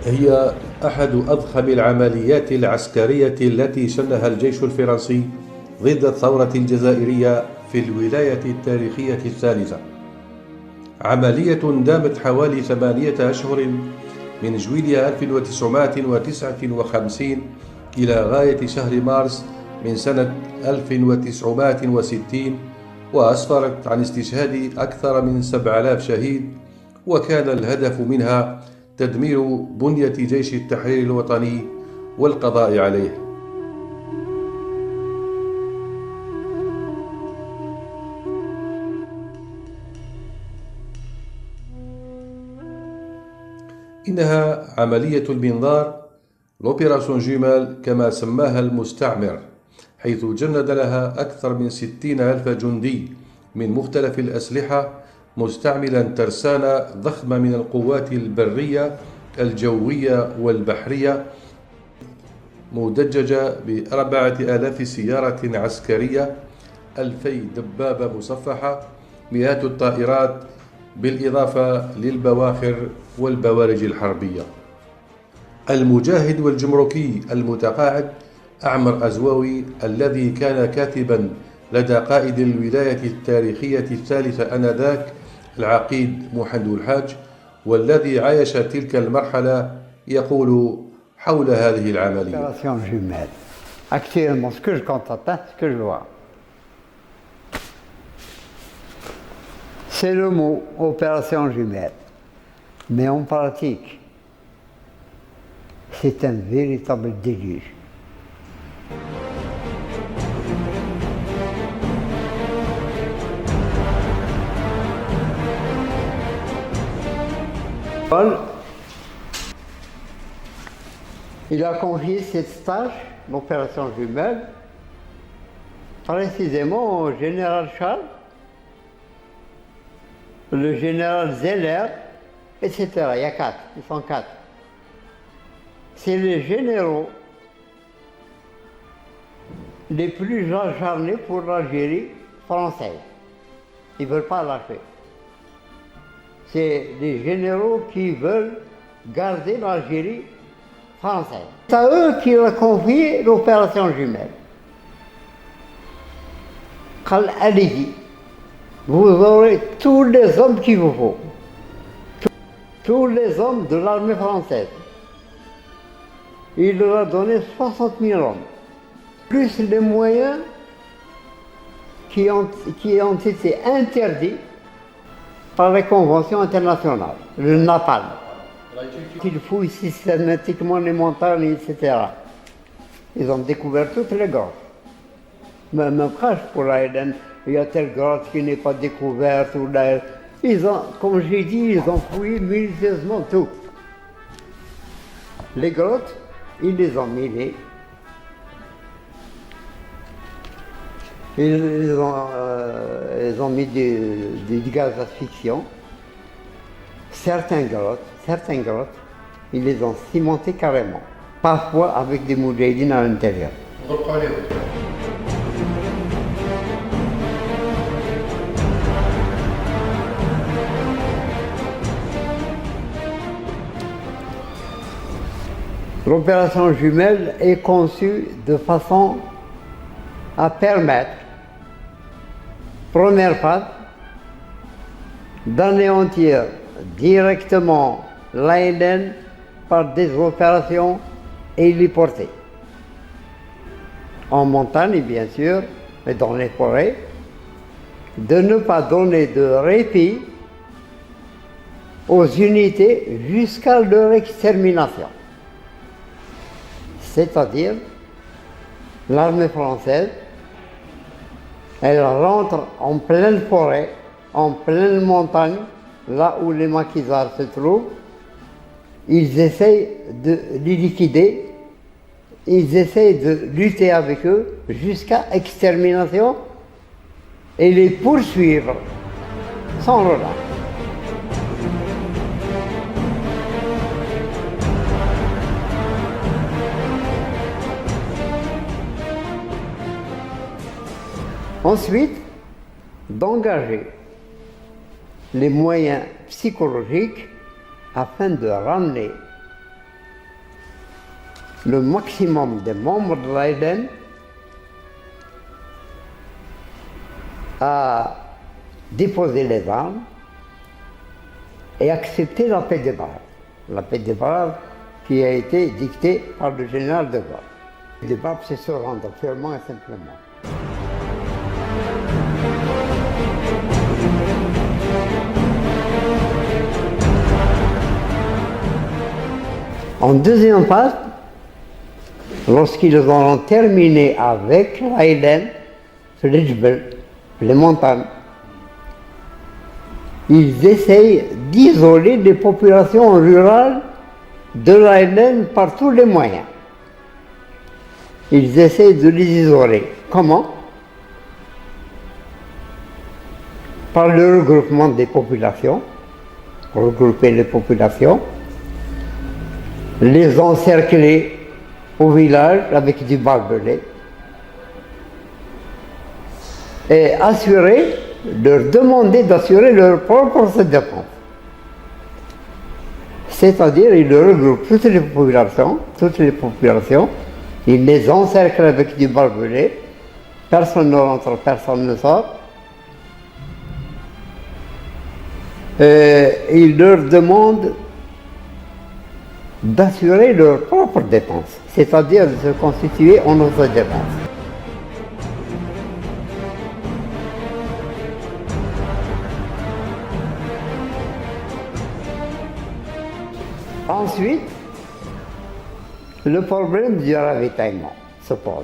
هي أحد أضخم العمليات العسكرية التي شنها الجيش الفرنسي ضد الثورة الجزائرية في الولاية التاريخية الثالثة. عملية دامت حوالي 8 أشهر من جويلية 1959 إلى غاية شهر مارس من سنة 1960، وأسفرت عن استشهاد أكثر من 7000 شهيد، وكان الهدف منها تدمير بنية جيش التحرير الوطني والقضاء عليه. إنها عملية المنظار، l'opération جمال كما سماها المستعمر، حيث جند لها أكثر من 60,000 جندي من مختلف الأسلحة، مستعملا ترسانة ضخمة من القوات البرية الجوية والبحرية، مدججة ب4,000 سيارة عسكرية، 2000 دبابة مصفحة، مئات الطائرات، بالإضافة للبواخر والبوارج الحربية. المجاهد والجمركي المتقاعد أعمر أزواوي، الذي كان كاتبا لدى قائد الولاية التاريخية الثالثة آنذاك العقيد محمد الحاج، والذي عايش تلك المرحلة، يقول حول هذه العملية. Actuellement, ce que je constate, ce que je vois, c'est le mot opération jumelle. Mais en pratique, c'est un véritable déluge. Paul, il a confié cette tâche, l'opération jumelle, précisément au général Charles, le général Zeller, etc. Il y a 4, ils sont 4. C'est les généraux les plus acharnés pour l'Algérie française. Ils ne veulent pas lâcher. C'est les généraux qui veulent garder l'Algérie française. C'est à eux qu'il a confié l'opération jumelle. Allez-y, vous aurez tous les hommes qu'il vous faut. Tous les hommes de l'armée française. Il leur a donné 60 000 hommes, plus les moyens qui ont été interdits par les conventions internationales, le napalm. Ils fouillent systématiquement les montagnes, etc. Ils ont découvert toutes les grottes. Même crash pour l'Aïden, il y a telle grotte qui n'est pas découverte. Ils ont, comme j'ai dit, ils ont fouillé minutieusement tout. Les grottes, ils les ont minées. Ils ont mis du gaz d'asphyxiant. Certaines grottes, ils les ont cimentées carrément. Parfois avec des moudjahidines à l'intérieur. L'opération jumelle est conçue de façon à permettre, première phase, d'anéantir directement l'Aïden par des opérations héliportées. En montagne, bien sûr, mais dans les forêts, de ne pas donner de répit aux unités jusqu'à leur extermination. C'est-à-dire, l'armée française, elle rentre en pleine forêt, en pleine montagne, là où les maquisards se trouvent. Ils essayent de les liquider, ils essayent de lutter avec eux jusqu'à extermination et les poursuivre sans relâche. Ensuite, d'engager les moyens psychologiques afin de ramener le maximum des membres de l'AIDEN a déposé les armes et accepté la paix des Braves. La paix des Braves qui a été dictée par le général de Gaulle. Les Braves, c'est se rendre purement et simplement. En deuxième phase, lorsqu'ils auront terminé avec l'Aïden, le Djbel, les montagnes, ils essayent d'isoler les populations rurales de l'Aïden par tous les moyens. Ils essayent de les isoler. Comment? Par le regroupement des populations, regrouper les populations, les encercler au village avec du barbelé et leur demander d'assurer leur propre défense. C'est-à-dire, ils regroupent toutes les populations, ils les encerclent avec du barbelé, personne ne rentre, personne ne sort, et ils leur demandent d'assurer leur propre défense, c'est-à-dire de se constituer en autodéfense. Ensuite, le problème du ravitaillement se pose.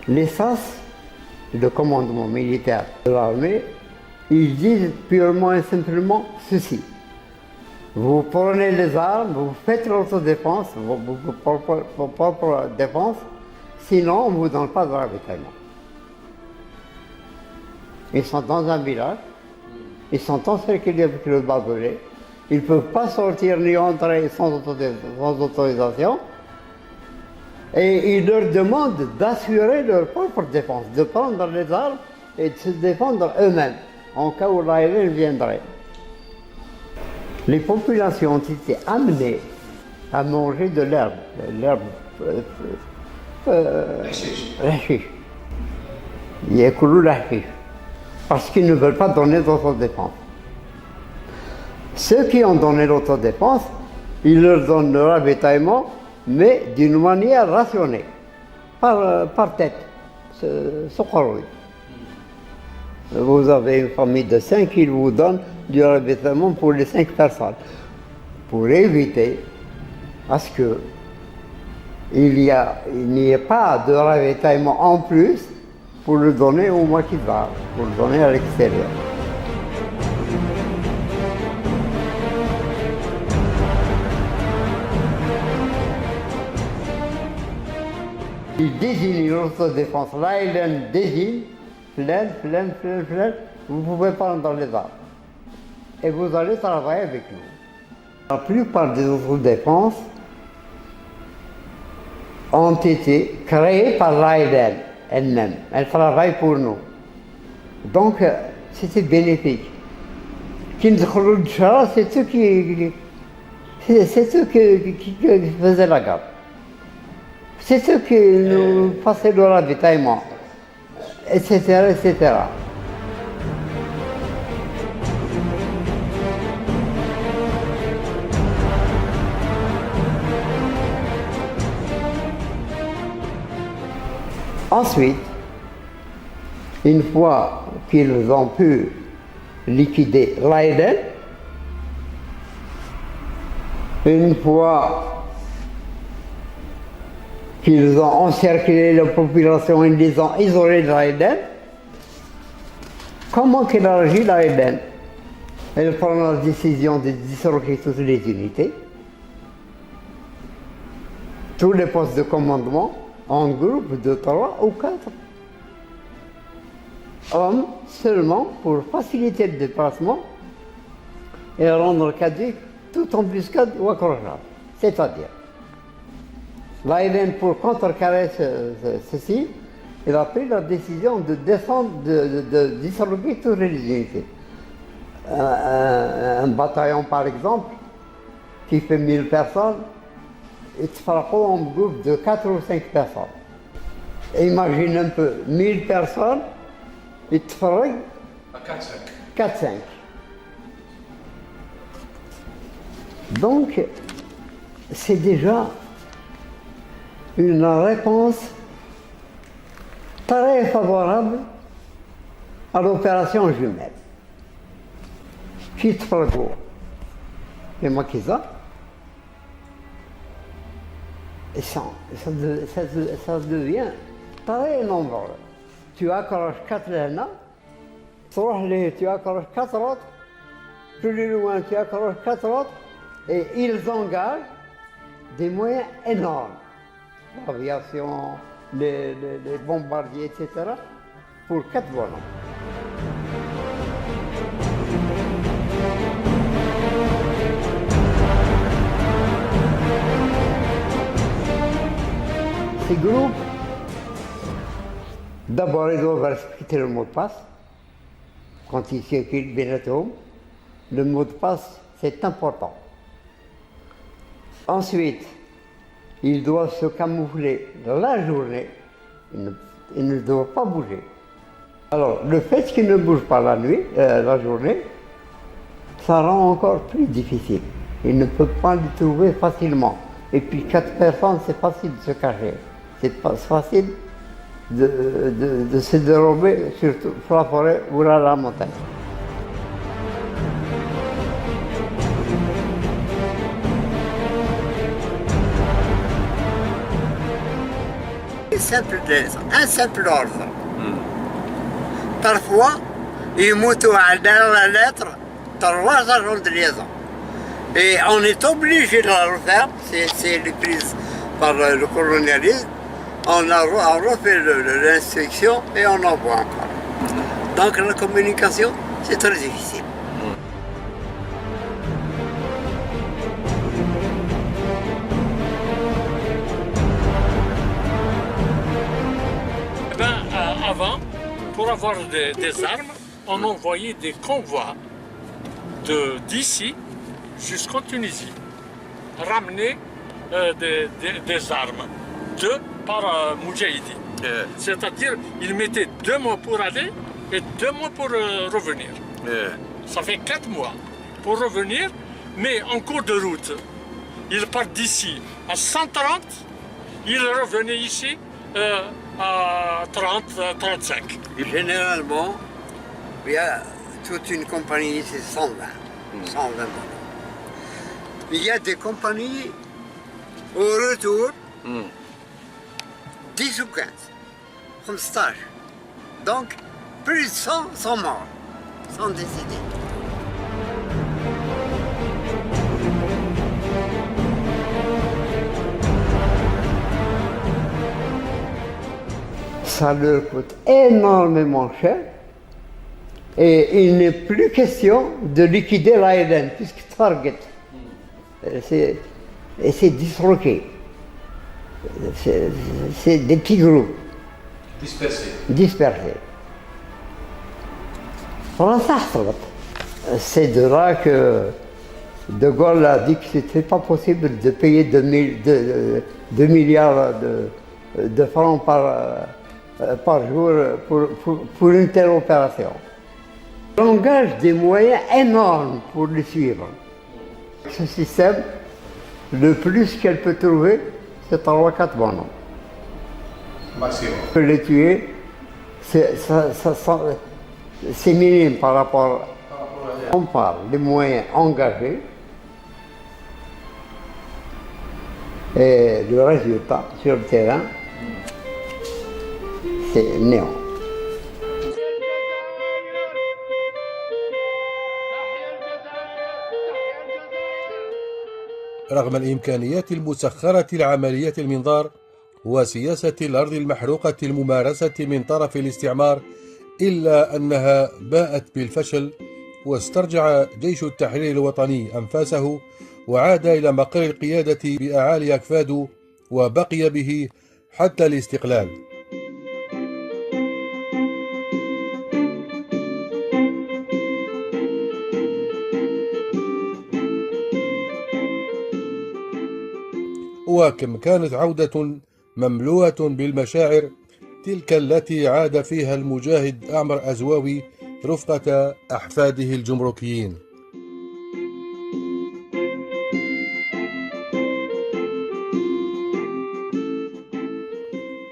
Les SAS, le commandement militaire de l'armée, ils disent purement et simplement ceci. Vous prenez les armes, vous faites l'autodéfense, votre propre défense, sinon on ne vous donne pas de ravitaillement. Ils sont dans un village, ils sont encerclés avec le barbelé, ils ne peuvent pas sortir ni entrer sans autorisation, et ils leur demandent d'assurer leur propre défense, de prendre les armes et de se défendre eux-mêmes, en cas où l'ARN viendrait. Les populations ont été amenées à manger de l'herbe, l'hachiche. Parce qu'ils ne veulent pas donner d'autodéfense. Ceux qui ont donné l'autodéfense, ils leur donnent le ravitaillement, mais d'une manière rationnée, par tête. Vous avez une famille de 5, ils vous donnent du ravitaillement pour les 5 personnes, pour éviter à ce qu'il n'y ait pas de ravitaillement en plus pour le donner au maquis-bar, pour le donner à l'extérieur. Ils désignent l'autodéfense. Là, il désigne plein, vous pouvez prendre les armes. Et vous allez travailler avec nous. La plupart des autodéfenses ont été créées par l'AIDEN elle-même. Elle travaille pour nous. Donc, c'était bénéfique. C'est eux qui faisaient la garde. C'est eux qui nous passaient le ravitaillement, etc., etc. Ensuite, une fois qu'ils ont pu liquider l'AIDEN, une fois qu'ils ont encerclé la population, ils les ont isolés de l'AIDEN, comment qu'elle agit l'AIDEN? Elle prend la décision de disloquer toutes les unités, tous les postes de commandement, en groupe de 3 ou 4 hommes seulement pour faciliter le déplacement et rendre caduque toute embuscade ou accrochage. C'est-à-dire, l'AIDEN, pour contrecarrer ceci, il a pris la décision de descendre, de disloquer toutes les unités. Un bataillon, par exemple, qui fait 1000 personnes, يتفرقوا en groupe de 4 ou 5 personnes. Imagine un peu, 1000 personnes, يتفرق 4-5. Donc, c'est déjà une réponse très favorable à l'opération jumelle. Qui تفرقوا les maquisards, et ça devient très nombreux. Tu accroches 4 là, tu accroches 4 autres, plus loin tu accroches 4 autres, et ils engagent des moyens énormes. L'aviation, les bombardiers, etc., pour 4 volants. Ces groupes, d'abord ils doivent respecter le mot de passe. Quand ils circulent bientôt, le mot de passe, c'est important. Ensuite, ils doivent se camoufler la journée, ils ne doivent pas bouger. Alors, le fait qu'ils ne bougent pas la nuit, la journée, ça rend encore plus difficile. Ils ne peuvent pas les trouver facilement. Et puis 4 personnes, c'est facile de se cacher. C'est pas facile de se dérober, surtout sur la forêt ou à la montagne. Un simple ordre. Parfois, ils montent dans la lettre 3 agents de liaison. Et on est obligé de la refaire, c'est prise par le colonialisme. On a refait l'instruction et on envoie encore. Donc la communication, c'est très difficile. Avant, pour avoir des armes, on envoyait des convois d'ici jusqu'en Tunisie, ramener des armes, 2 par Moudjahidi. C'est-à-dire, ils mettaient 2 mois pour aller et 2 mois pour revenir. Ça fait 4 mois pour revenir, mais en cours de route, ils partent d'ici à 130, ils revenaient ici à 30, 35. Généralement, il y a toute une compagnie, c'est 120 balles. Il y a des compagnies au retour, 10 ou 15, comme stage. Donc, plus de 100 sont morts, sont décédés. Ça leur coûte énormément cher et il n'est plus question de liquider l'Aïden puisque Target, c'est disloqué. C'est des petits groupes. Dispersés. C'est de là que De Gaulle a dit que ce n'était pas possible de payer 2 milliards de francs par jour pour une telle opération. On engage des moyens énormes pour le suivre. Ce système, le plus qu'elle peut trouver, c'est 3-4 bonhommes. Maximum. On peut les tuer, c'est minime par rapport. On parle des moyens engagés et le résultat sur le terrain, c'est néant. رغم الإمكانيات المسخرة لعمليات المنظار وسياسة الأرض المحروقة الممارسة من طرف الاستعمار، إلا أنها باءت بالفشل، واسترجع جيش التحرير الوطني أنفاسه وعاد إلى مقر القيادة بأعالي أكفاد، وبقي به حتى الاستقلال. وكم كانت عودة مملوءة بالمشاعر تلك التي عاد فيها المجاهد أعمر أزواوي رفقة أحفاده الجمركيين.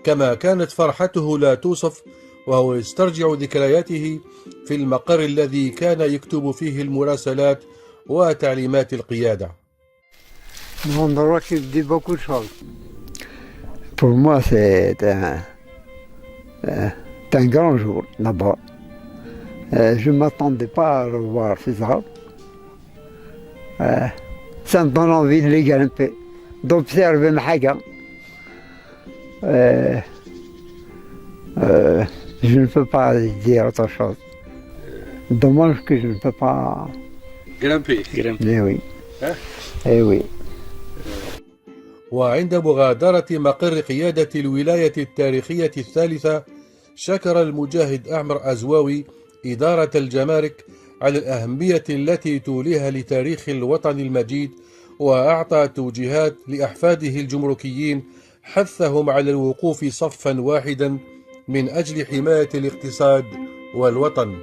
كما كانت فرحته لا توصف وهو يسترجع ذكرياته في المقر الذي كان يكتب فيه المراسلات وتعليمات القيادة. Un endroit qui me dit beaucoup de choses. Pour moi, c'est un grand jour là-bas. Je ne m'attendais pas à revoir ces arbres. Ça me donne envie de les grimper, d'observer Mahaga. Je ne peux pas dire autre chose. Dommage que je ne peux pas grimper. Eh oui. Eh oui. وعند مغادرة مقر قيادة الولاية التاريخية الثالثة شكر المجاهد أعمر أزواوي إدارة الجمارك على الأهمية التي توليها لتاريخ الوطن المجيد، وأعطى توجيهات لأحفاده الجمركيين حثهم على الوقوف صفا واحدا من أجل حماية الاقتصاد والوطن.